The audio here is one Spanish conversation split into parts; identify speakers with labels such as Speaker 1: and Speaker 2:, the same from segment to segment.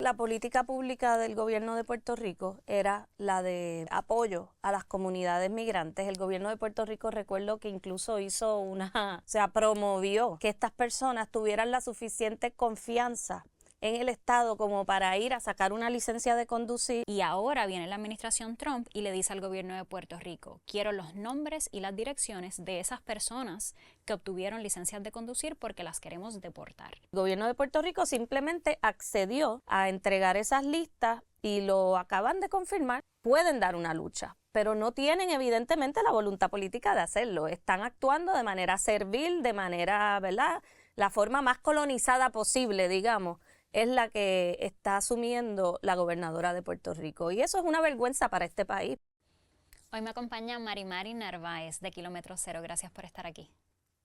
Speaker 1: la política pública del gobierno de Puerto Rico era la de apoyo a las comunidades migrantes. El gobierno de Puerto Rico, recuerdo que incluso promovió que estas personas tuvieran la suficiente confianza en el Estado como para ir a sacar una licencia de conducir.
Speaker 2: Y ahora viene la administración Trump y le dice al gobierno de Puerto Rico: quiero los nombres y las direcciones de esas personas que obtuvieron licencias de conducir porque las queremos deportar.
Speaker 1: El gobierno de Puerto Rico simplemente accedió a entregar esas listas y lo acaban de confirmar. Pueden dar una lucha, pero no tienen evidentemente la voluntad política de hacerlo. Están actuando de manera servil, de manera, ¿verdad?, la forma más colonizada posible, digamos, es la que está asumiendo la gobernadora de Puerto Rico. Y eso es una vergüenza para este país.
Speaker 2: Hoy me acompaña Mari Narváez de Kilómetro Cero. Gracias por estar aquí.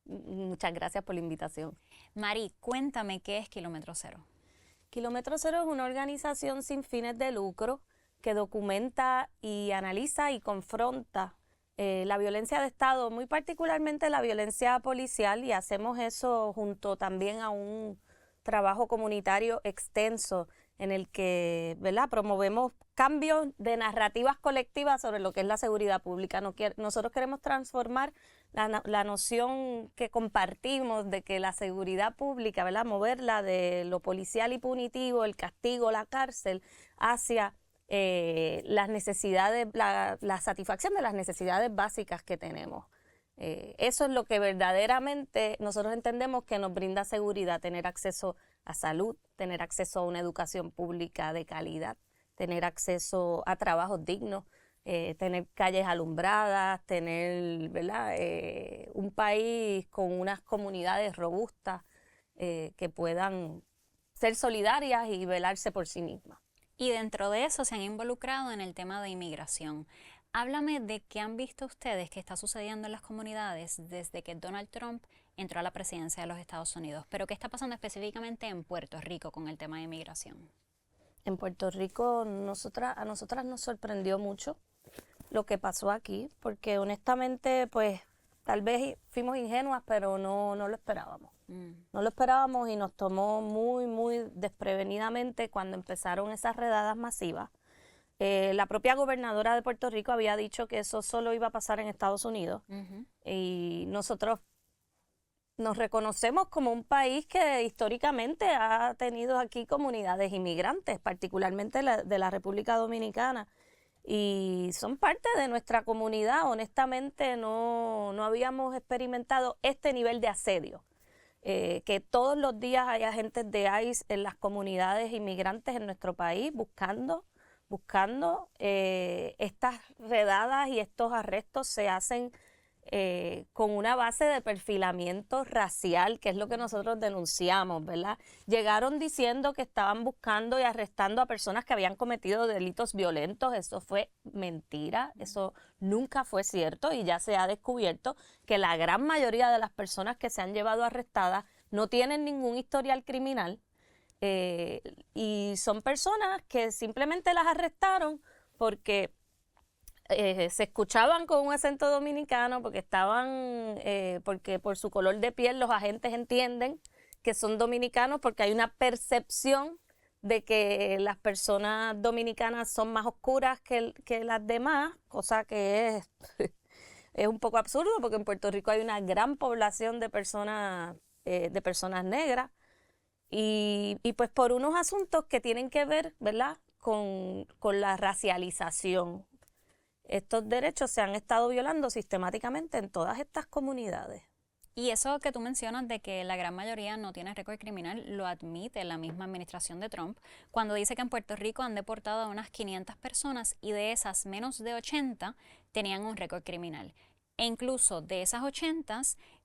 Speaker 1: Muchas gracias por la invitación.
Speaker 2: Mari, cuéntame, ¿qué es Kilómetro Cero?
Speaker 1: Kilómetro Cero es una organización sin fines de lucro que documenta y analiza y confronta la violencia de Estado, muy particularmente la violencia policial, y hacemos eso junto también a un trabajo comunitario extenso en el que, ¿verdad?, promovemos cambios de narrativas colectivas sobre lo que es la seguridad pública. Nosotros queremos transformar la noción que compartimos de que la seguridad pública, ¿verdad?, moverla de lo policial y punitivo, el castigo, la cárcel, hacia las necesidades, la satisfacción de las necesidades básicas que tenemos. Eso es lo que verdaderamente nosotros entendemos que nos brinda seguridad: tener acceso a salud, tener acceso a una educación pública de calidad, tener acceso a trabajos dignos, tener calles alumbradas, tener, ¿verdad?, un país con unas comunidades robustas que puedan ser solidarias y velarse por sí mismas.
Speaker 2: Y dentro de eso se han involucrado en el tema de inmigración. Háblame de qué han visto ustedes que está sucediendo en las comunidades desde que Donald Trump entró a la presidencia de los Estados Unidos, pero qué está pasando específicamente en Puerto Rico con el tema de inmigración.
Speaker 1: En Puerto Rico a nosotras nos sorprendió mucho lo que pasó aquí, porque honestamente, pues, tal vez fuimos ingenuas, pero no lo esperábamos. No lo esperábamos y nos tomó muy desprevenidamente cuando empezaron esas redadas masivas. La propia gobernadora de Puerto Rico había dicho que eso solo iba a pasar en Estados Unidos. Y nosotros nos reconocemos como un país que históricamente ha tenido aquí comunidades inmigrantes, particularmente de la República Dominicana, y son parte de nuestra comunidad. Honestamente no habíamos experimentado este nivel de asedio. Que todos los días hay agentes de ICE en las comunidades inmigrantes en nuestro país buscando estas redadas, y estos arrestos se hacen con una base de perfilamiento racial, que es lo que nosotros denunciamos, ¿verdad? Llegaron diciendo que estaban buscando y arrestando a personas que habían cometido delitos violentos. Eso fue mentira, eso nunca fue cierto, y ya se ha descubierto que la gran mayoría de las personas que se han llevado arrestadas no tienen ningún historial criminal, y son personas que simplemente las arrestaron porque se escuchaban con un acento dominicano, porque por su color de piel los agentes entienden que son dominicanos, porque hay una percepción de que las personas dominicanas son más oscuras que las demás, cosa que es un poco absurdo, porque en Puerto Rico hay una gran población de personas negras, y pues por unos asuntos que tienen que ver, ¿verdad?, con la racialización. Estos derechos se han estado violando sistemáticamente en todas estas comunidades.
Speaker 2: Y eso que tú mencionas de que la gran mayoría no tiene récord criminal, lo admite la misma administración de Trump, cuando dice que en Puerto Rico han deportado a unas 500 personas y de esas menos de 80 tenían un récord criminal. E incluso de esas 80,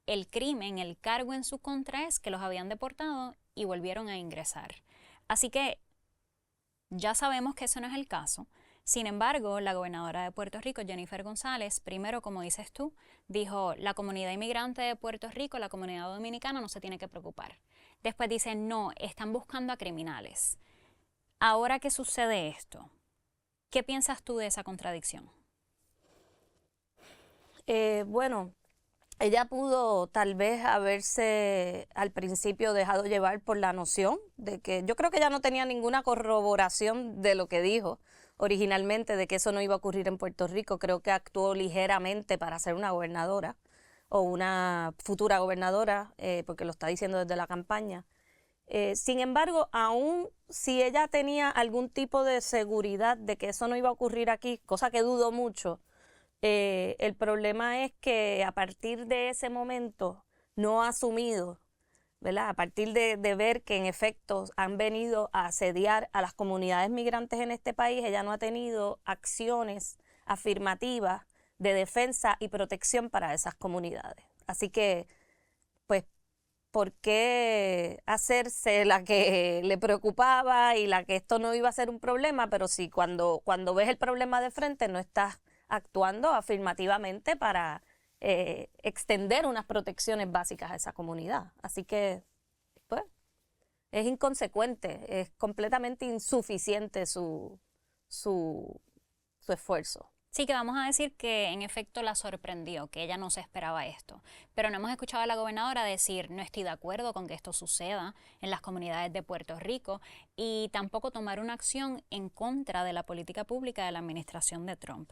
Speaker 2: el crimen, el cargo en su contra es que los habían deportado y volvieron a ingresar. Así que ya sabemos que eso no es el caso. Sin embargo, la gobernadora de Puerto Rico, Jennifer González, primero, como dices tú, dijo: la comunidad inmigrante de Puerto Rico, la comunidad dominicana, no se tiene que preocupar. Después dice: no, están buscando a criminales. Ahora que sucede esto, ¿qué piensas tú de esa contradicción?
Speaker 1: Bueno, ella pudo tal vez haberse al principio dejado llevar por la noción de que yo creo que ella no tenía ninguna corroboración de lo que dijo originalmente, de que eso no iba a ocurrir en Puerto Rico. Creo que actuó ligeramente para ser una gobernadora o una futura gobernadora, porque lo está diciendo desde la campaña. Sin embargo, aún si ella tenía algún tipo de seguridad de que eso no iba a ocurrir aquí, cosa que dudo mucho, el problema es que a partir de ese momento no ha asumido, ¿verdad? A partir de ver que en efecto han venido a asediar a las comunidades migrantes en este país, ella no ha tenido acciones afirmativas de defensa y protección para esas comunidades. Así que, pues, ¿por qué hacerse la que le preocupaba y la que esto no iba a ser un problema? Pero si cuando ves el problema de frente no estás actuando afirmativamente para extender unas protecciones básicas a esa comunidad. Así que, pues, es inconsecuente, es completamente insuficiente su esfuerzo.
Speaker 2: Sí, que vamos a decir que en efecto la sorprendió, que ella no se esperaba esto. Pero no hemos escuchado a la gobernadora decir no estoy de acuerdo con que esto suceda en las comunidades de Puerto Rico y tampoco tomar una acción en contra de la política pública de la administración de Trump.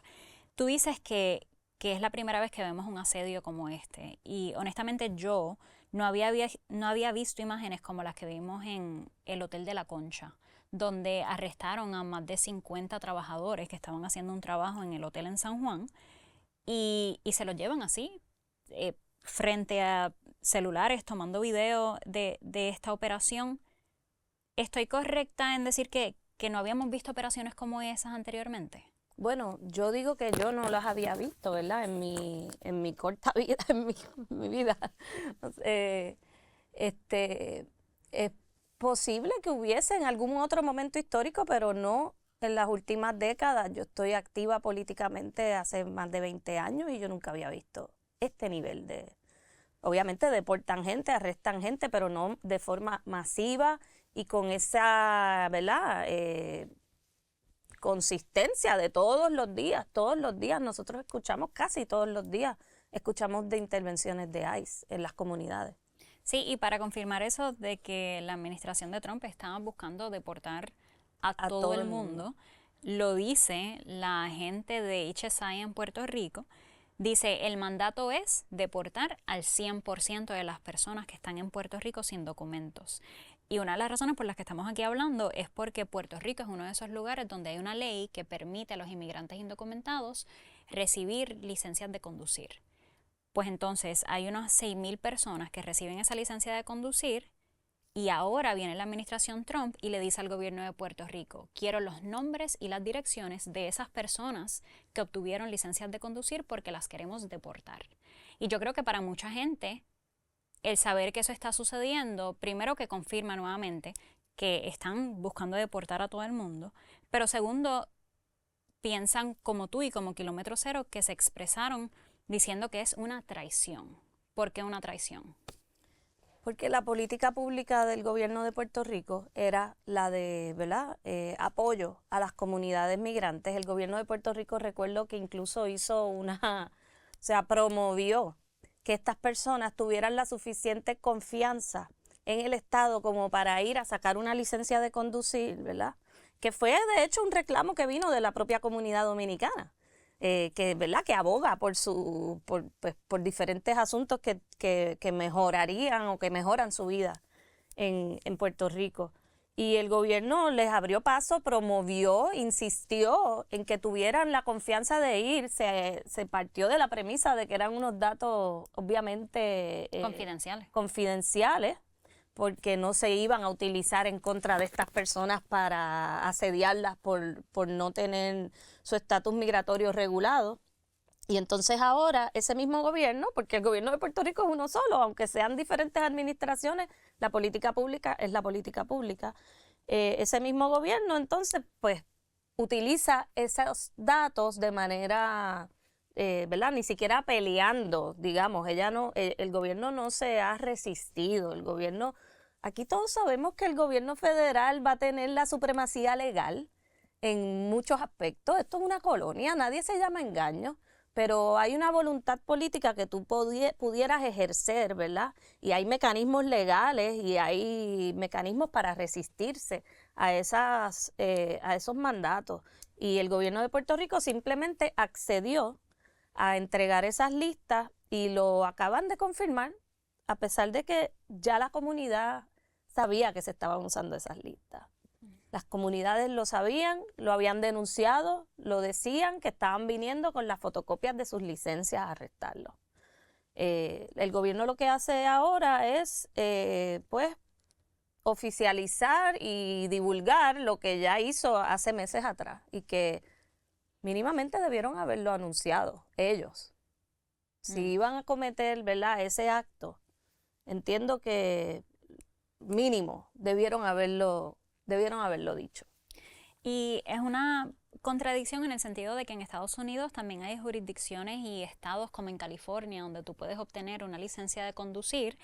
Speaker 2: Tú dices que es la primera vez que vemos un asedio como este y honestamente yo no había visto imágenes como las que vimos en el Hotel de la Concha, donde arrestaron a más de 50 trabajadores que estaban haciendo un trabajo en el hotel en San Juan y se los llevan así, frente a celulares, tomando video de esta operación. ¿Estoy correcta en decir que no habíamos visto operaciones como esas anteriormente?
Speaker 1: Bueno, yo digo que yo no las había visto, ¿verdad? En mi corta vida, mi vida. Es posible que hubiese en algún otro momento histórico, pero no en las últimas décadas. Yo estoy activa políticamente hace más de 20 años y yo nunca había visto este nivel de... Obviamente deportan gente, arrestan gente, pero no de forma masiva y con esa, ¿verdad? Consistencia de todos los días nosotros escuchamos, casi todos los días, escuchamos de intervenciones de ICE en las comunidades.
Speaker 2: Sí, y para confirmar eso de que la administración de Trump estaba buscando deportar a todo el mundo, lo dice la agente de HSI en Puerto Rico. Dice, el mandato es deportar al 100% de las personas que están en Puerto Rico sin documentos. Y una de las razones por las que estamos aquí hablando es porque Puerto Rico es uno de esos lugares donde hay una ley que permite a los inmigrantes indocumentados recibir licencias de conducir. Pues entonces hay unas 6,000 personas que reciben esa licencia de conducir y ahora viene la administración Trump y le dice al gobierno de Puerto Rico, quiero los nombres y las direcciones de esas personas que obtuvieron licencias de conducir porque las queremos deportar. Y yo creo que para mucha gente el saber que eso está sucediendo, primero que confirma nuevamente que están buscando deportar a todo el mundo, pero segundo, piensan como tú y como Kilómetro Cero que se expresaron diciendo que es una traición. ¿Por qué una traición?
Speaker 1: Porque la política pública del gobierno de Puerto Rico era la de, ¿verdad?, apoyo a las comunidades migrantes. El gobierno de Puerto Rico, recuerdo que incluso promovió que estas personas tuvieran la suficiente confianza en el Estado como para ir a sacar una licencia de conducir, ¿verdad? Que fue de hecho un reclamo que vino de la propia comunidad dominicana. ¿Verdad?, que aboga por diferentes asuntos que mejorarían o que mejoran su vida en Puerto Rico. Y el gobierno les abrió paso, promovió, insistió en que tuvieran la confianza de ir. Se partió de la premisa de que eran unos datos obviamente confidenciales, porque no se iban a utilizar en contra de estas personas para asediarlas por no tener su estatus migratorio regulado. Y entonces ahora ese mismo gobierno, porque el gobierno de Puerto Rico es uno solo, aunque sean diferentes administraciones, la política pública es la política pública. Ese mismo gobierno entonces pues utiliza esos datos de manera... ¿verdad? Ni siquiera peleando, digamos, el gobierno no se ha resistido, el gobierno, aquí todos sabemos que el gobierno federal va a tener la supremacía legal en muchos aspectos, esto es una colonia, nadie se llama engaño, pero hay una voluntad política que tú pudieras ejercer, ¿verdad? Y hay mecanismos legales y hay mecanismos para resistirse a esos mandatos. Y el gobierno de Puerto Rico simplemente accedió a entregar esas listas y lo acaban de confirmar, a pesar de que ya la comunidad sabía que se estaban usando esas listas. Las comunidades lo sabían, lo habían denunciado, lo decían, que estaban viniendo con las fotocopias de sus licencias a arrestarlo. El gobierno lo que hace ahora es, pues, oficializar y divulgar lo que ya hizo hace meses atrás y que mínimamente debieron haberlo anunciado ellos. Si iban a cometer, ¿verdad?, ese acto, entiendo que mínimo debieron haberlo dicho.
Speaker 2: Y es una contradicción en el sentido de que en Estados Unidos también hay jurisdicciones y estados como en California donde tú puedes obtener una licencia de conducir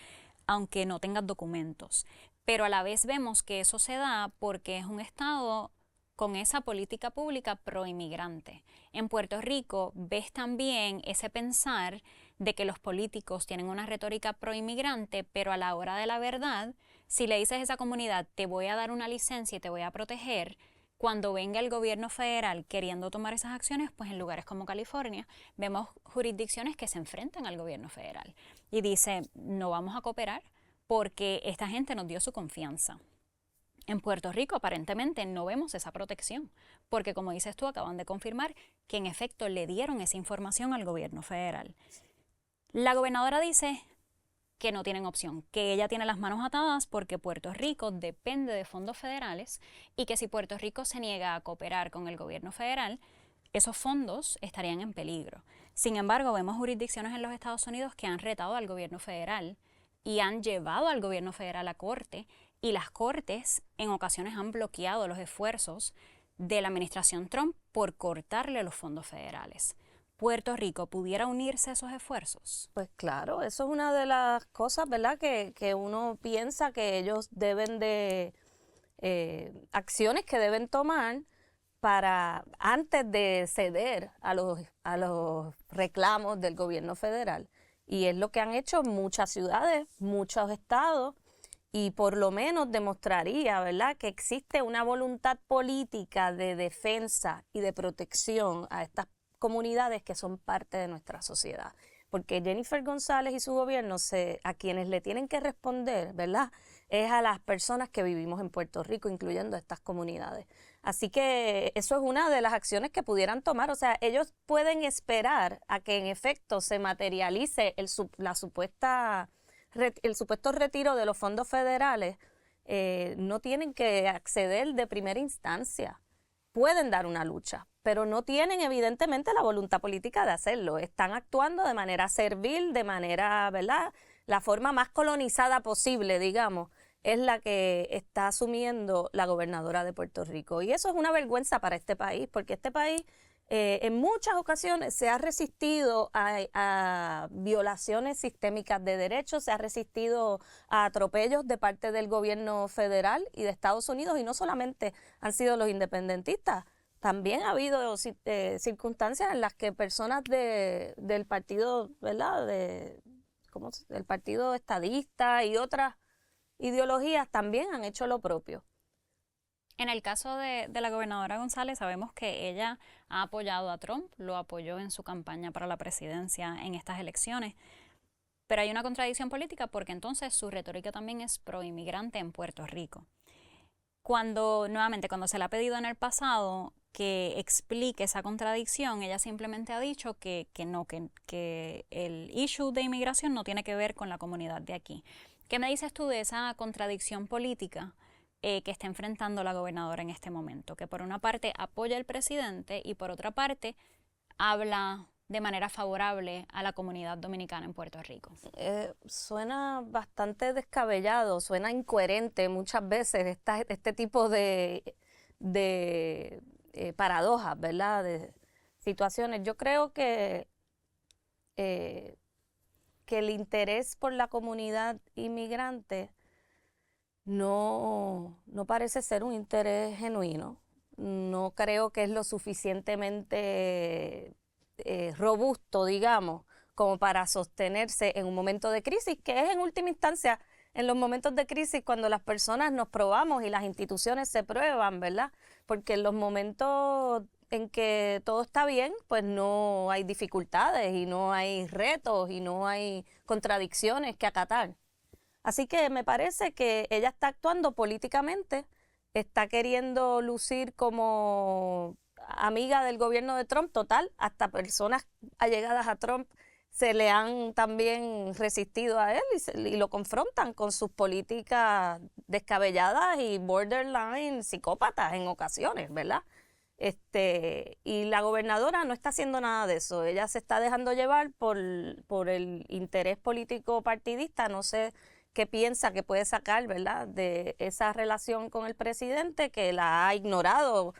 Speaker 2: aunque no tengas documentos. Pero a la vez vemos que eso se da porque es un estado con esa política pública pro-inmigrante. En Puerto Rico ves también ese pensar de que los políticos tienen una retórica pro-inmigrante, pero a la hora de la verdad, si le dices a esa comunidad, te voy a dar una licencia y te voy a proteger, cuando venga el gobierno federal queriendo tomar esas acciones, pues en lugares como California, vemos jurisdicciones que se enfrentan al gobierno federal y dice, no vamos a cooperar porque esta gente nos dio su confianza. En Puerto Rico aparentemente no vemos esa protección, porque como dices tú, acaban de confirmar que en efecto le dieron esa información al gobierno federal. La gobernadora dice que no tienen opción, que ella tiene las manos atadas porque Puerto Rico depende de fondos federales y que si Puerto Rico se niega a cooperar con el gobierno federal, esos fondos estarían en peligro. Sin embargo, vemos jurisdicciones en los Estados Unidos que han retado al gobierno federal y han llevado al gobierno federal a corte, y las cortes en ocasiones han bloqueado los esfuerzos de la administración Trump por cortarle los fondos federales. ¿Puerto Rico pudiera unirse a esos esfuerzos?
Speaker 1: Pues claro, eso es una de las cosas, ¿verdad?, que uno piensa que ellos deben de, acciones que deben tomar para, antes de ceder a los reclamos del gobierno federal. Y es lo que han hecho muchas ciudades, muchos estados, y por lo menos demostraría, ¿verdad?, que existe una voluntad política de defensa y de protección a estas comunidades que son parte de nuestra sociedad. Porque Jennifer González y su gobierno, a quienes le tienen que responder, ¿verdad?, es a las personas que vivimos en Puerto Rico, incluyendo estas comunidades. Así que eso es una de las acciones que pudieran tomar. O sea, ellos pueden esperar a que en efecto se materialice el supuesto retiro de los fondos federales. No tienen que acceder de primera instancia. Pueden dar una lucha, pero no tienen evidentemente la voluntad política de hacerlo. Están actuando de manera servil, de manera, ¿verdad?, la forma más colonizada posible, digamos, es la que está asumiendo la gobernadora de Puerto Rico. Y eso es una vergüenza para este país, porque este país en muchas ocasiones se ha resistido a violaciones sistémicas de derechos, se ha resistido a atropellos de parte del gobierno federal y de Estados Unidos, y no solamente han sido los independentistas, también ha habido circunstancias en las que personas del partido, ¿verdad?, del partido estadista y otras ideologías también han hecho lo propio.
Speaker 2: En el caso de la gobernadora González, sabemos que ella ha apoyado a Trump, lo apoyó en su campaña para la presidencia en estas elecciones, pero hay una contradicción política porque entonces su retórica también es pro-inmigrante en Puerto Rico. Cuando se le ha pedido en el pasado que explique esa contradicción, ella simplemente ha dicho que el issue de inmigración no tiene que ver con la comunidad de aquí. ¿Qué me dices tú de esa contradicción política que está enfrentando la gobernadora en este momento? Que por una parte apoya al presidente y por otra parte habla de manera favorable a la comunidad dominicana en Puerto Rico.
Speaker 1: Suena bastante descabellado, suena incoherente muchas veces este tipo de paradojas, ¿verdad?, de situaciones. Yo creo que el interés por la comunidad inmigrante no parece ser un interés genuino. No creo que es lo suficientemente robusto, digamos, como para sostenerse en un momento de crisis, que es en última instancia en los momentos de crisis cuando las personas nos probamos y las instituciones se prueban, ¿verdad? Porque en los momentos en que todo está bien, pues no hay dificultades y no hay retos y no hay contradicciones que acatar. Así que me parece que ella está actuando políticamente, está queriendo lucir como amiga del gobierno de Trump, total, hasta personas allegadas a Trump se le han también resistido a él y lo confrontan con sus políticas descabelladas y borderline psicópatas en ocasiones, ¿verdad? Y la gobernadora no está haciendo nada de eso, ella se está dejando llevar por el interés político partidista, no sé qué piensa que puede sacar, ¿verdad?, de esa relación con el presidente, que la ha ignorado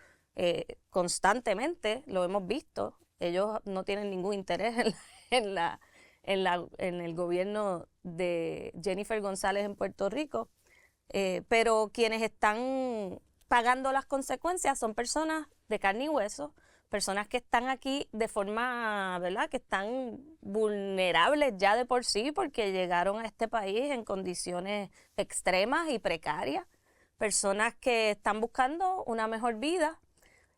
Speaker 1: constantemente, lo hemos visto. Ellos no tienen ningún interés en, en el gobierno de Jennifer González en Puerto Rico, pero quienes están pagando las consecuencias son personas de carne y hueso, personas que están aquí de forma, ¿verdad?, que están vulnerables ya de por sí porque llegaron a este país en condiciones extremas y precarias, personas que están buscando una mejor vida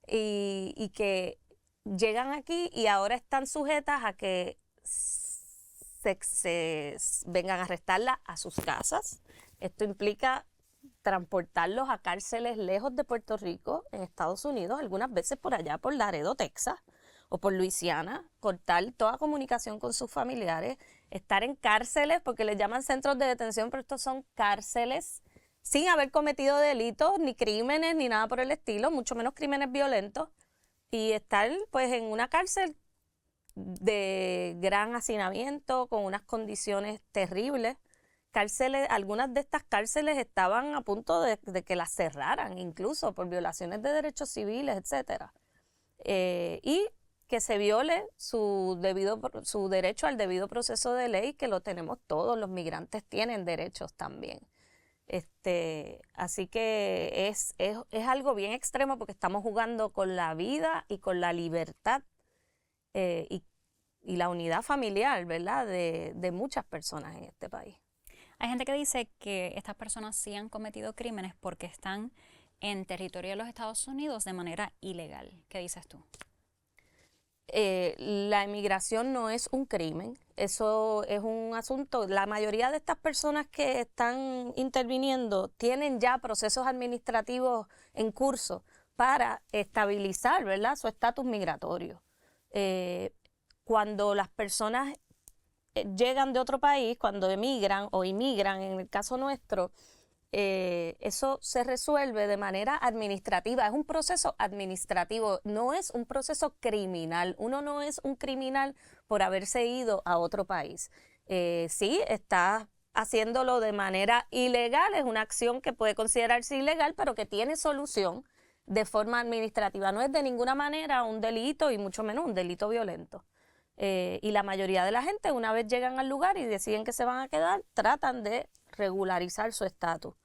Speaker 1: y que llegan aquí y ahora están sujetas a que se vengan a arrestarlas a sus casas. Esto implica transportarlos a cárceles lejos de Puerto Rico, en Estados Unidos, algunas veces por allá, por Laredo, Texas, o por Luisiana, cortar toda comunicación con sus familiares, estar en cárceles, porque les llaman centros de detención, pero estos son cárceles, sin haber cometido delitos, ni crímenes, ni nada por el estilo, mucho menos crímenes violentos, y estar pues en una cárcel de gran hacinamiento, con unas condiciones terribles. Cárceles, algunas de estas cárceles estaban a punto de que las cerraran, incluso por violaciones de derechos civiles, etcétera. Y que se viole su derecho al debido proceso de ley, que lo tenemos todos, los migrantes tienen derechos también. Así que es algo bien extremo porque estamos jugando con la vida y con la libertad y la unidad familiar, ¿verdad?, de muchas personas en este país.
Speaker 2: Hay gente que dice que estas personas sí han cometido crímenes porque están en territorio de los Estados Unidos de manera ilegal. ¿Qué dices tú?
Speaker 1: La inmigración no es un crimen, eso es un asunto. La mayoría de estas personas que están interviniendo tienen ya procesos administrativos en curso para estabilizar, ¿verdad?, su estatus migratorio. Cuando las personas llegan de otro país, cuando emigran o inmigran, en el caso nuestro, eso se resuelve de manera administrativa, es un proceso administrativo, no es un proceso criminal. Uno no es un criminal por haberse ido a otro país. Sí, está haciéndolo de manera ilegal, es una acción que puede considerarse ilegal, pero que tiene solución de forma administrativa. No es de ninguna manera un delito y mucho menos un delito violento. Y la mayoría de la gente, una vez llegan al lugar y deciden que se van a quedar, tratan de regularizar su estatus.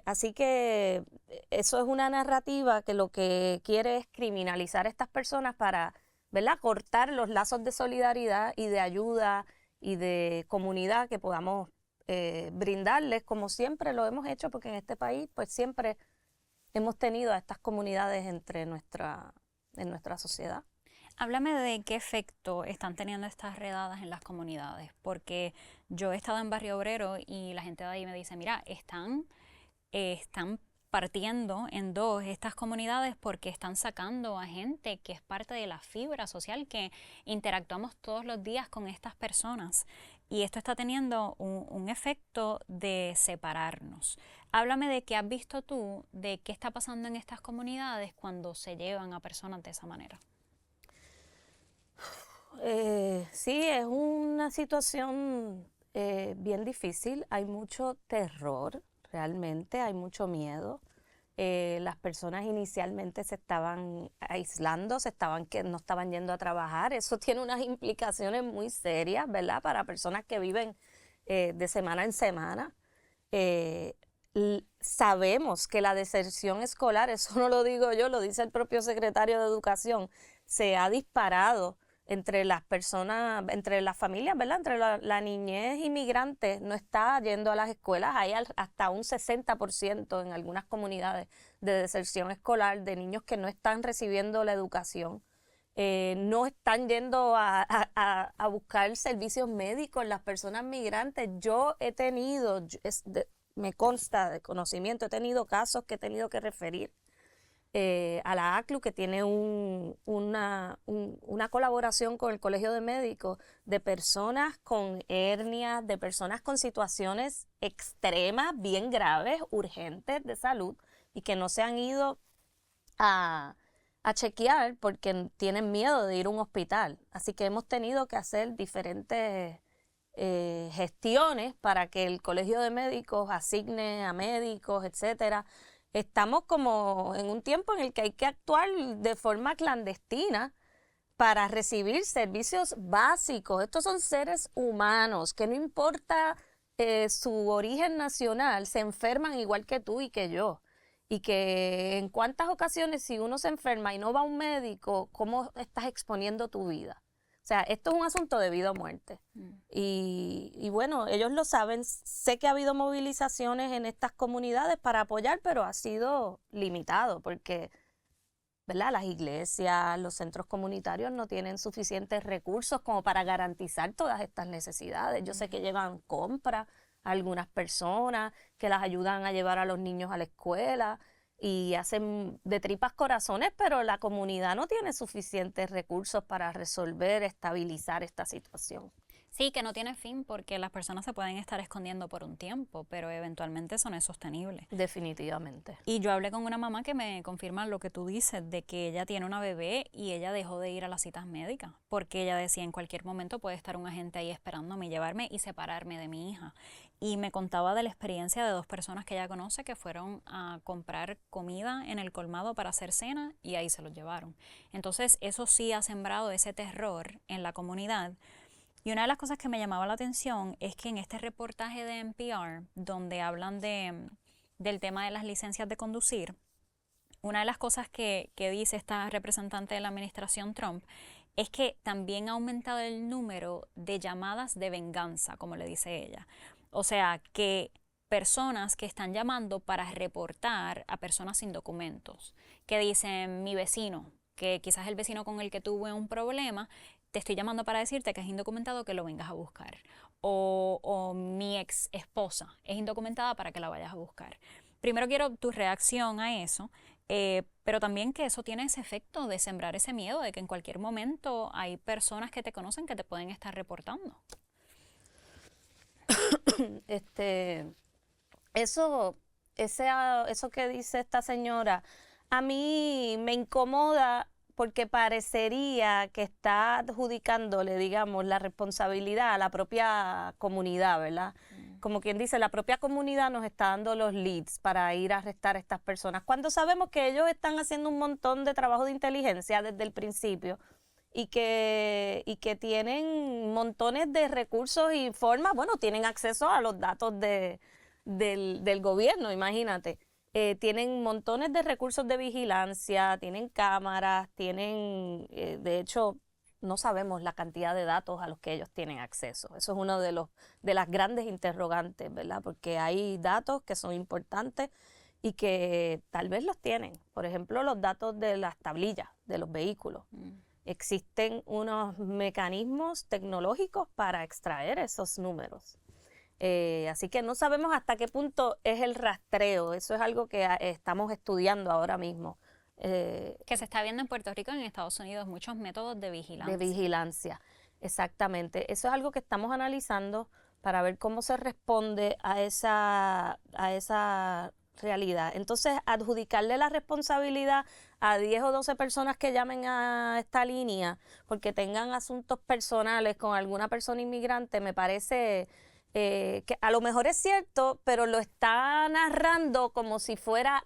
Speaker 1: Así que eso es una narrativa que lo que quiere es criminalizar a estas personas para, ¿verdad?, cortar los lazos de solidaridad y de ayuda y de comunidad que podamos brindarles, como siempre lo hemos hecho, porque en este país pues siempre hemos tenido a estas comunidades en nuestra sociedad.
Speaker 2: Háblame de qué efecto están teniendo estas redadas en las comunidades, porque yo he estado en Barrio Obrero y la gente de ahí me dice, mira, están partiendo en dos estas comunidades porque están sacando a gente que es parte de la fibra social, que interactuamos todos los días con estas personas. Y esto está teniendo un efecto de separarnos. Háblame de qué has visto tú, de qué está pasando en estas comunidades cuando se llevan a personas de esa manera.
Speaker 1: Sí, es una situación bien difícil, hay mucho terror, realmente, hay mucho miedo. Las personas inicialmente se estaban aislando, no estaban yendo a trabajar. Eso tiene unas implicaciones muy serias, ¿verdad?, para personas que viven de semana en semana. sabemos que la deserción escolar, eso no lo digo yo, lo dice el propio secretario de Educación, se ha disparado entre las personas, entre las familias, ¿verdad? Entre la niñez inmigrante no está yendo a las escuelas, hay hasta un 60% en algunas comunidades de deserción escolar, de niños que no están recibiendo la educación. No están yendo a buscar servicios médicos las personas migrantes. Yo he tenido, me consta de conocimiento, he tenido casos que he tenido que referir a la ACLU, que tiene una colaboración con el Colegio de Médicos, de personas con hernias, de personas con situaciones extremas, bien graves, urgentes de salud, y que no se han ido a chequear porque tienen miedo de ir a un hospital. Así que hemos tenido que hacer diferentes gestiones para que el Colegio de Médicos asigne a médicos, etcétera. Estamos como en un tiempo en el que hay que actuar de forma clandestina para recibir servicios básicos. Estos son seres humanos que no importa su origen nacional, se enferman igual que tú y que yo. Y que en cuántas ocasiones si uno se enferma y no va a un médico, ¿cómo estás exponiendo tu vida? O sea, esto es un asunto de vida o muerte. Y bueno, ellos lo saben. Sé que ha habido movilizaciones en estas comunidades para apoyar, pero ha sido limitado porque, ¿verdad? Las iglesias, los centros comunitarios no tienen suficientes recursos como para garantizar todas estas necesidades. Yo sé que llevan compras a algunas personas, que las ayudan a llevar a los niños a la escuela y hacen de tripas corazones, pero la comunidad no tiene suficientes recursos para resolver, estabilizar esta situación.
Speaker 2: Sí, que no tiene fin porque las personas se pueden estar escondiendo por un tiempo, pero eventualmente eso no es sostenible.
Speaker 1: Definitivamente.
Speaker 2: Y yo hablé con una mamá que me confirma lo que tú dices, de que ella tiene una bebé y ella dejó de ir a las citas médicas, porque ella decía en cualquier momento puede estar un agente ahí esperándome, llevarme y separarme de mi hija. Y me contaba de la experiencia de dos personas que ella conoce que fueron a comprar comida en el colmado para hacer cena y ahí se los llevaron. Entonces eso sí ha sembrado ese terror en la comunidad. Y una de las cosas que me llamaba la atención es que en este reportaje de NPR, donde hablan del tema de las licencias de conducir, una de las cosas que dice esta representante de la administración Trump es que también ha aumentado el número de llamadas de venganza, como le dice ella. O sea, que personas que están llamando para reportar a personas sin documentos, que dicen mi vecino, que quizás el vecino con el que tuve un problema, te estoy llamando para decirte que es indocumentado, que lo vengas a buscar. O mi ex esposa es indocumentada para que la vayas a buscar. Primero quiero tu reacción a eso, pero también que eso tiene ese efecto de sembrar ese miedo de que en cualquier momento hay personas que te conocen que te pueden estar reportando.
Speaker 1: Eso que dice esta señora, a mí me incomoda porque parecería que está adjudicándole, digamos, la responsabilidad a la propia comunidad, ¿verdad? Como quien dice, la propia comunidad nos está dando los leads para ir a arrestar a estas personas, cuando sabemos que ellos están haciendo un montón de trabajo de inteligencia desde el principio y que tienen montones de recursos y formas, bueno, tienen acceso a los datos del gobierno, imagínate. Tienen montones de recursos de vigilancia, tienen cámaras, tienen, de hecho, no sabemos la cantidad de datos a los que ellos tienen acceso. Eso es uno de las grandes interrogantes, ¿verdad? Porque hay datos que son importantes y que tal vez los tienen. Por ejemplo, los datos de las tablillas de los vehículos. Existen unos mecanismos tecnológicos para extraer esos números. Así que no sabemos hasta qué punto es el rastreo. Eso es algo que estamos estudiando ahora mismo.
Speaker 2: Que se está viendo en Puerto Rico y en Estados Unidos, muchos métodos de vigilancia.
Speaker 1: De vigilancia, exactamente. Eso es algo que estamos analizando para ver cómo se responde a esa realidad. Entonces, adjudicarle la responsabilidad a 10 o 12 personas que llamen a esta línea porque tengan asuntos personales con alguna persona inmigrante, me parece que a lo mejor es cierto, pero lo está narrando como si fuera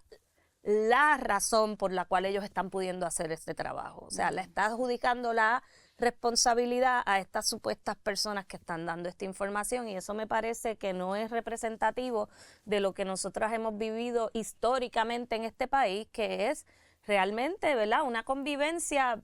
Speaker 1: la razón por la cual ellos están pudiendo hacer este trabajo. O sea, le está adjudicando la responsabilidad a estas supuestas personas que están dando esta información, y eso me parece que no es representativo de lo que nosotras hemos vivido históricamente en este país, que es realmente, ¿verdad?, una convivencia.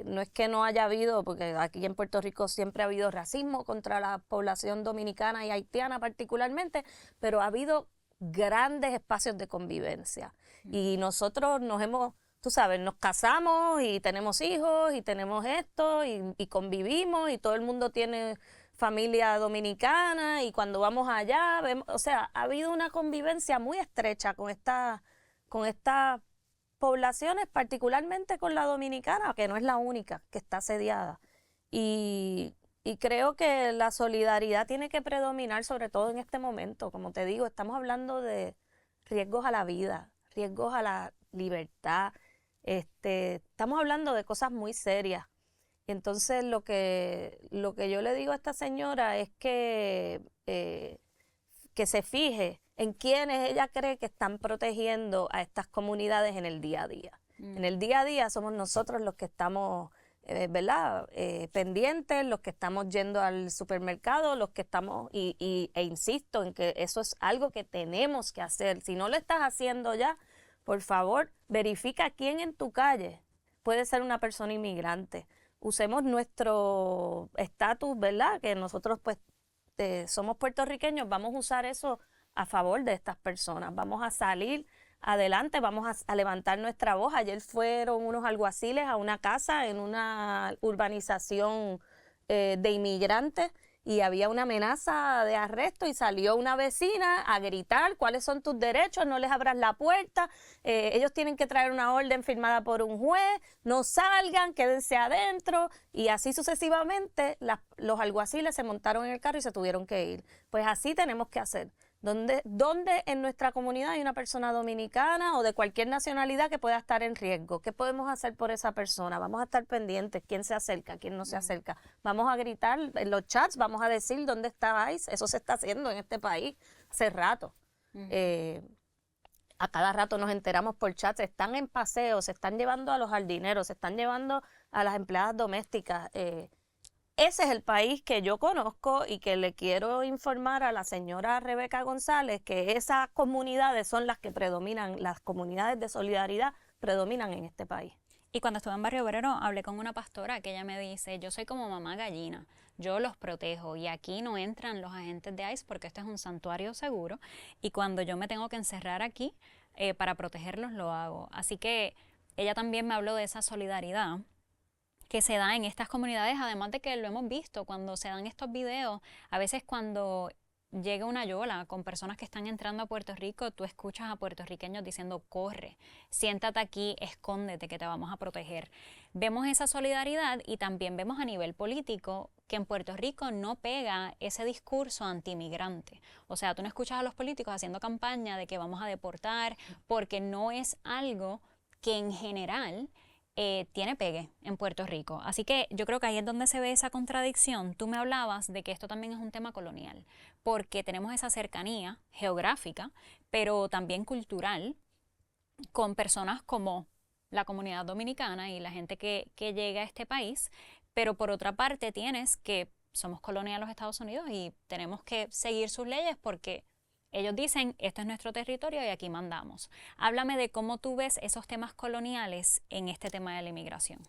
Speaker 1: No es que no haya habido, porque aquí en Puerto Rico siempre ha habido racismo contra la población dominicana y haitiana particularmente, pero ha habido grandes espacios de convivencia. Y nosotros nos hemos, tú sabes, nos casamos y tenemos hijos y tenemos esto y convivimos y todo el mundo tiene familia dominicana y cuando vamos allá, vemos, o sea, ha habido una convivencia muy estrecha con esta poblaciones, particularmente con la dominicana, que no es la única que está asediada. Y creo que la solidaridad tiene que predominar, sobre todo en este momento. Como te digo, estamos hablando de riesgos a la vida, riesgos a la libertad. Estamos hablando de cosas muy serias. Y entonces lo que yo le digo a esta señora es que se fije en quiénes ella cree que están protegiendo a estas comunidades en el día a día. En el día a día somos nosotros los que estamos, ¿verdad?, pendientes, los que estamos yendo al supermercado, los que estamos, e insisto en que eso es algo que tenemos que hacer. Si no lo estás haciendo ya, por favor, verifica quién en tu calle puede ser una persona inmigrante. Usemos nuestro estatus, ¿verdad?, que nosotros pues somos puertorriqueños, vamos a usar eso a favor de estas personas, vamos a salir adelante, vamos a levantar nuestra voz. Ayer fueron unos alguaciles a una casa en una urbanización de inmigrantes y había una amenaza de arresto y salió una vecina a gritar cuáles son tus derechos, no les abras la puerta, ellos tienen que traer una orden firmada por un juez, no salgan, quédense adentro, y así sucesivamente los alguaciles se montaron en el carro y se tuvieron que ir. Pues así tenemos que hacer. ¿Dónde en nuestra comunidad hay una persona dominicana o de cualquier nacionalidad que pueda estar en riesgo? ¿Qué podemos hacer por esa persona? Vamos a estar pendientes, quién se acerca, quién no se acerca. Vamos a gritar en los chats, vamos a decir dónde está ICE. Eso se está haciendo en este país hace rato. A cada rato nos enteramos por chats, están en paseo, se están llevando a los jardineros, se están llevando a las empleadas domésticas. Ese es el país que yo conozco y que le quiero informar a la señora Rebeca González que esas comunidades son las que predominan, las comunidades de solidaridad predominan en este país.
Speaker 2: Y cuando estuve en Barrio Obrero hablé con una pastora que ella me dice, yo soy como mamá gallina, yo los protejo y aquí no entran los agentes de ICE porque este es un santuario seguro y cuando yo me tengo que encerrar aquí para protegerlos lo hago. Así que ella también me habló de esa solidaridad que se da en estas comunidades, además de que lo hemos visto cuando se dan estos videos, a veces cuando llega una yola con personas que están entrando a Puerto Rico, tú escuchas a puertorriqueños diciendo, corre, siéntate aquí, escóndete que te vamos a proteger. Vemos esa solidaridad y también vemos a nivel político que en Puerto Rico no pega ese discurso antimigrante. O sea, tú no escuchas a los políticos haciendo campaña de que vamos a deportar, porque no es algo que en general tiene pegue en Puerto Rico. Así que yo creo que ahí es donde se ve esa contradicción. Tú me hablabas de que esto también es un tema colonial, porque tenemos esa cercanía geográfica, pero también cultural, con personas como la comunidad dominicana y la gente que llega a este país, pero por otra parte tienes que somos colonia de los Estados Unidos y tenemos que seguir sus leyes porque ellos dicen, este es nuestro territorio y aquí mandamos. Háblame de cómo tú ves esos temas coloniales en este tema de la inmigración.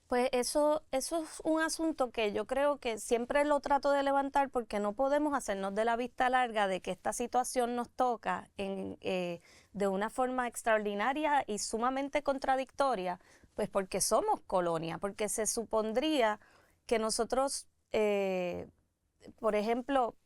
Speaker 1: Pues eso es un asunto que yo creo que siempre lo trato de levantar porque no podemos hacernos de la vista larga de que esta situación nos toca de una forma extraordinaria y sumamente contradictoria, pues porque somos colonia, porque se supondría que nosotros, por ejemplo,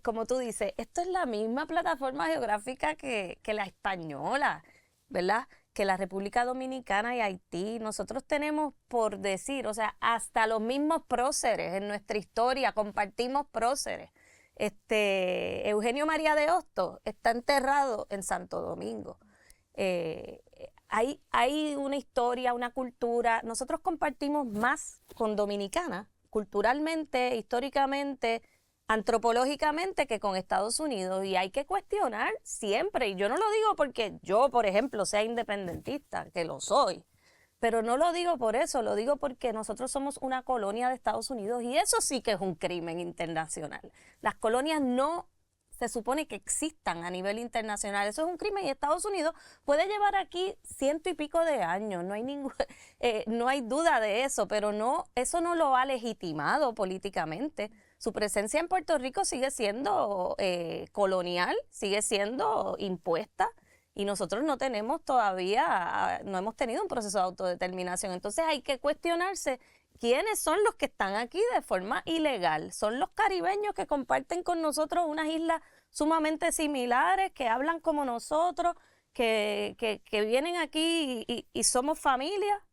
Speaker 1: como tú dices, esto es la misma plataforma geográfica que la española, ¿verdad?, que la República Dominicana y Haití. Nosotros tenemos, por decir, o sea, hasta los mismos próceres en nuestra historia, compartimos próceres. Eugenio María de Hostos está enterrado en Santo Domingo. Hay una historia, una cultura. Nosotros compartimos más con Dominicana, culturalmente, históricamente, antropológicamente, que con Estados Unidos, y hay que cuestionar siempre, y yo no lo digo porque yo, por ejemplo, sea independentista, que lo soy, Pero no lo digo por eso, lo digo porque nosotros somos una colonia de Estados Unidos y eso sí que es un crimen internacional. Las colonias no se supone que existan a nivel internacional. Eso es un crimen y Estados Unidos puede llevar aquí 100 y pico de años, no hay no hay duda de eso, pero no, eso no lo ha legitimado políticamente. Su presencia en Puerto Rico sigue siendo colonial, sigue siendo impuesta y nosotros no tenemos todavía, no hemos tenido un proceso de autodeterminación. Entonces hay que cuestionarse quiénes son los que están aquí de forma ilegal. Son los caribeños que comparten con nosotros unas islas sumamente similares, que hablan como nosotros, que vienen aquí y somos familia,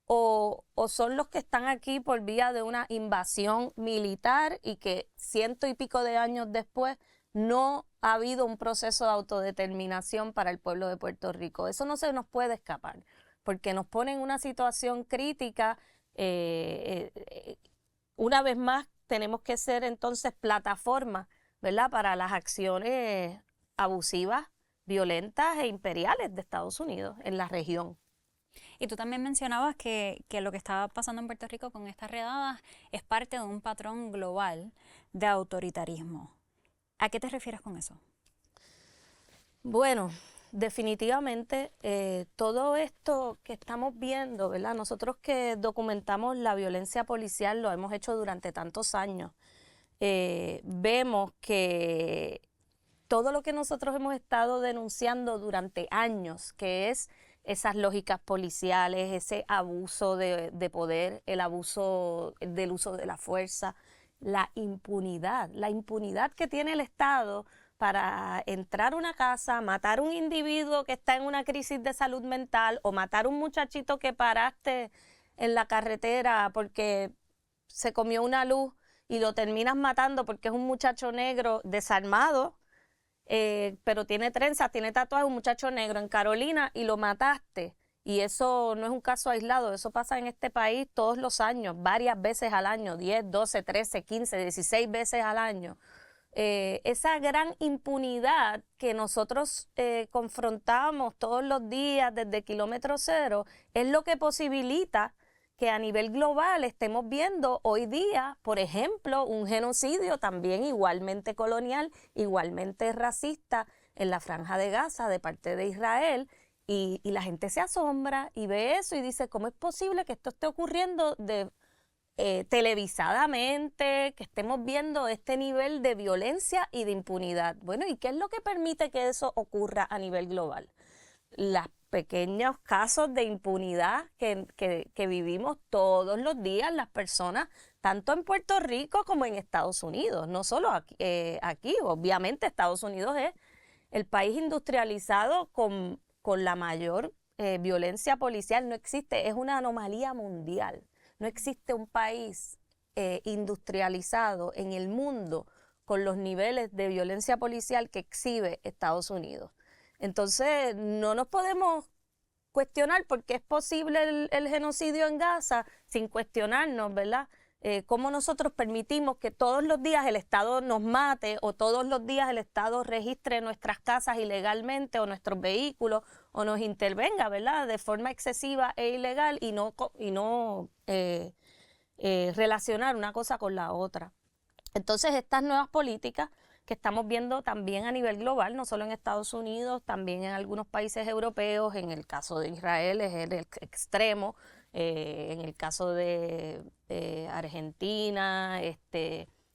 Speaker 1: o son los que están aquí por vía de una invasión militar y que 100 y pico de años después no ha habido un proceso de autodeterminación para el pueblo de Puerto Rico. Eso no se nos puede escapar, porque nos pone en una situación crítica. Una vez más tenemos que ser entonces plataforma, ¿verdad?, para las acciones abusivas, violentas e imperiales de Estados Unidos en la región.
Speaker 2: Y tú también mencionabas que lo que estaba pasando en Puerto Rico con estas redadas es parte de un patrón global de autoritarismo. ¿A qué te refieres con eso?
Speaker 1: Bueno, definitivamente todo esto que estamos viendo, ¿verdad? Nosotros que documentamos la violencia policial lo hemos hecho durante tantos años. Vemos que todo lo que nosotros hemos estado denunciando durante años, que es esas lógicas policiales, ese abuso de poder, el abuso del uso de la fuerza, la impunidad que tiene el Estado para entrar a una casa, matar a un individuo que está en una crisis de salud mental o matar a un muchachito que paraste en la carretera porque se comió una luz y lo terminas matando porque es un muchacho negro desarmado, pero tiene trenzas, tiene tatuajes, un muchacho negro en Carolina y lo mataste. Y eso no es un caso aislado, eso pasa en este país todos los años, varias veces al año, 10, 12, 13, 15, 16 veces al año. Esa gran impunidad que nosotros confrontamos todos los días desde kilómetro cero es lo que posibilita que a nivel global estemos viendo hoy día, por ejemplo, un genocidio también igualmente colonial, igualmente racista en la Franja de Gaza de parte de Israel, y la gente se asombra y ve eso y dice, ¿cómo es posible que esto esté ocurriendo televisadamente, que estemos viendo este nivel de violencia y de impunidad? Bueno, ¿y qué es lo que permite que eso ocurra a nivel global? Los pequeños casos de impunidad que vivimos todos los días las personas, tanto en Puerto Rico como en Estados Unidos, no solo aquí, obviamente Estados Unidos es el país industrializado con la mayor violencia policial, no existe, es una anomalía mundial. No existe un país industrializado en el mundo con los niveles de violencia policial que exhibe Estados Unidos. Entonces, no nos podemos cuestionar por qué es posible el genocidio en Gaza sin cuestionarnos, ¿verdad? Cómo nosotros permitimos que todos los días el Estado nos mate o todos los días el Estado registre nuestras casas ilegalmente o nuestros vehículos o nos intervenga, ¿verdad?, de forma excesiva e ilegal y no relacionar una cosa con la otra. Entonces, estas nuevas políticas que estamos viendo también a nivel global, no solo en Estados Unidos, también en algunos países europeos, en el caso de Israel es el extremo, en el caso de Argentina,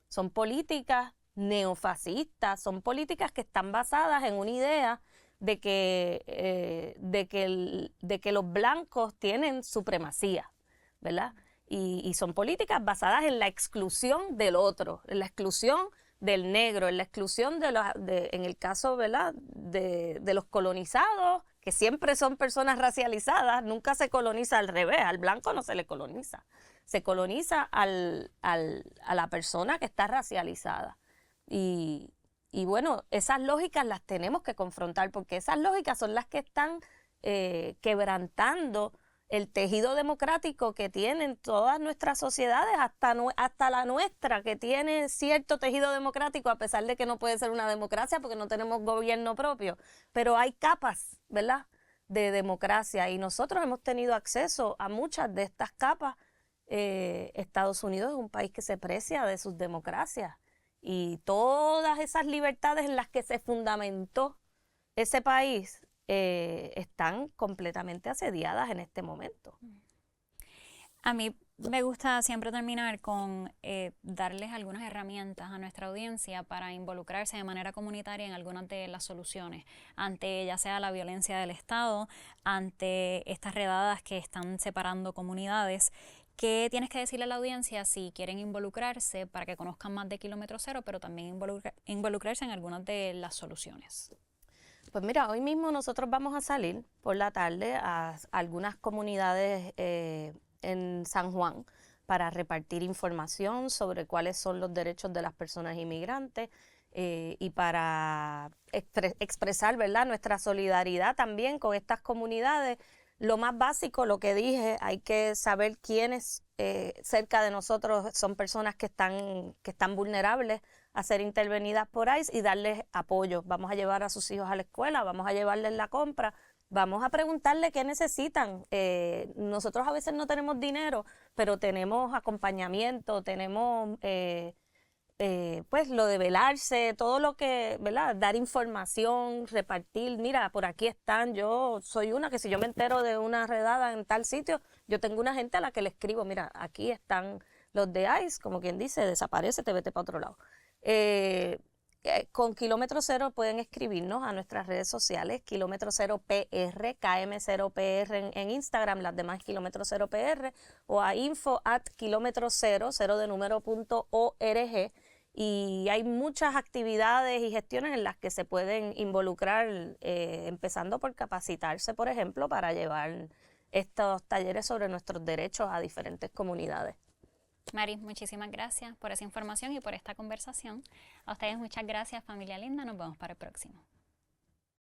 Speaker 1: son políticas neofascistas, son políticas que están basadas en una idea de que los blancos tienen supremacía, ¿verdad? Y son políticas basadas en la exclusión del otro, en la exclusión del negro, en la exclusión en el caso, ¿verdad?, de los colonizados, que siempre son personas racializadas. Nunca se coloniza al revés, al blanco no se le coloniza, se coloniza a la persona que está racializada. Y bueno, esas lógicas las tenemos que confrontar, porque esas lógicas son las que están quebrantando el tejido democrático que tienen todas nuestras sociedades, hasta la nuestra, que tiene cierto tejido democrático, a pesar de que no puede ser una democracia porque no tenemos gobierno propio. Pero hay capas, ¿verdad?, de democracia y nosotros hemos tenido acceso a muchas de estas capas. Estados Unidos es un país que se precia de sus democracias y todas esas libertades en las que se fundamentó ese país están completamente asediadas en este momento.
Speaker 2: A mí me gusta siempre terminar con darles algunas herramientas a nuestra audiencia para involucrarse de manera comunitaria en algunas de las soluciones, ante ya sea la violencia del Estado, ante estas redadas que están separando comunidades. ¿Qué tienes que decirle a la audiencia si quieren involucrarse para que conozcan más de Kilómetro Cero, pero también involucrarse en algunas de las soluciones?
Speaker 1: Pues mira, hoy mismo nosotros vamos a salir por la tarde a algunas comunidades en San Juan para repartir información sobre cuáles son los derechos de las personas inmigrantes y para expresar, ¿verdad?, nuestra solidaridad también con estas comunidades. Lo más básico, lo que dije, hay que saber quiénes cerca de nosotros son personas que están vulnerables a ser intervenidas por ICE y darles apoyo. Vamos a llevar a sus hijos a la escuela, vamos a llevarles la compra, vamos a preguntarle qué necesitan. Nosotros a veces no tenemos dinero, pero tenemos acompañamiento, tenemos pues lo de velarse, todo lo que, ¿verdad? Dar información, repartir, mira, por aquí están, yo soy una que si yo me entero de una redada en tal sitio, yo tengo una gente a la que le escribo, mira, aquí están los de ICE, como quien dice, desaparécete, vete para otro lado. Con Kilómetro Cero pueden escribirnos a nuestras redes sociales, Kilómetro Cero PR, KM0PR en Instagram, las demás Kilómetro Cero PR, o a info@kilometrocero, cero de número.org. Y hay muchas actividades y gestiones en las que se pueden involucrar, empezando por capacitarse, por ejemplo, para llevar estos talleres sobre nuestros derechos a diferentes comunidades.
Speaker 2: Mari, muchísimas gracias por esa información y por esta conversación. A ustedes muchas gracias, familia linda. Nos vemos para el próximo.